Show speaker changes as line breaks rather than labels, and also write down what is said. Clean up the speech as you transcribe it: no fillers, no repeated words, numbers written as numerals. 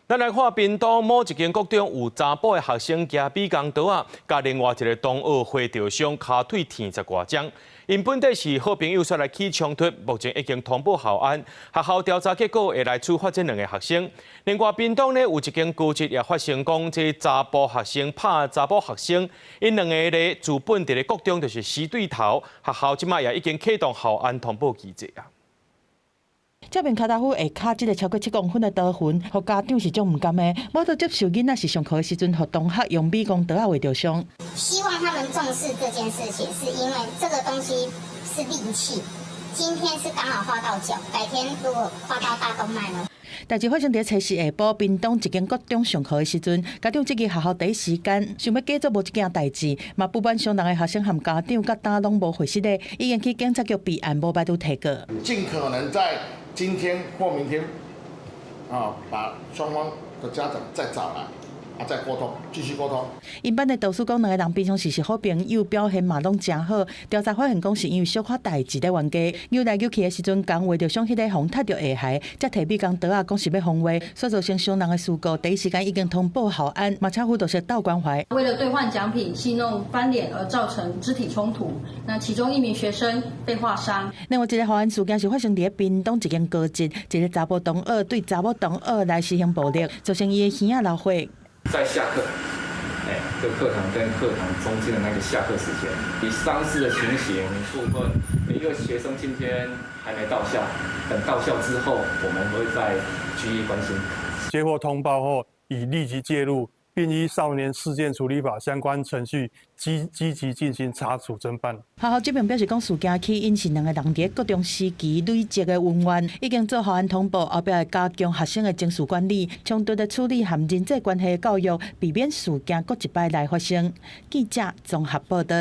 咱来看屏东某一间国中有查甫的学生举美工刀啊，甲另外一个同学挥着伤，骹腿疼10多针。因本地是好朋友煞来起冲突，目前已经通报校安。学校调查结果会来处罚这2个学生。另外，屏东呢有一间高职也发生讲，这查甫学生拍查甫学生，因2个咧自本地的国中就是死对头。学校即卖也已经启动校安通报机制啊。
这边脚踏虎下卡，这个超过7公分的刀痕，互家长是种唔甘的。某都接受囡仔是上课的时阵，互同学用美工刀啊划着伤。
希望他们重视这件事情，是因为这个东西是利器。今天是刚好划到脚，改天如果划到大动脉呢？
代志发生在初四下晡，屏东一间国中上课的时阵，家长即个学校第一时间想要假作无这件代志，嘛不办相同的学生和家长甲打拢无回失的，已经去警察局备案，无摆拄提过。
尽可能在今天或明天，把双方的家长再找来。再沟通，继续沟通。
因班的导师讲，2个人平常时是好朋友，表现嘛拢真好。调查发现讲是因为小可代志在冤家，扭来扭去的时阵，刚为着伤迄个风踢着下骸，才提美工刀啊，讲是要防话，所造成伤人的事故，第一时间已经通报校安，马车夫都是到关怀。
为了兑换奖品，戏弄翻脸而造成肢体冲突，那其中1名学生被划伤。
另外一个校安事件是发生在屏东一间高职，一个查甫同学对查某同学来实行暴力，造成伊的耳仔流血。
在下课，这个课堂跟课堂中间的那个下课时间，以伤势的情形部分，一个学生今天还没到校，等到校之后，我们会再予以关心。
接获通报后，已立即介入，并依少年事件处理法相关程序积极进行查处侦办。
学校这边表示讲，事件起因是2个人伫高中时期累积的恩怨，已经做校安通报，后壁会加强学生的情绪管理、冲突的处理和人际关系的教育，避免事件搁一摆来发生。记者综合报道。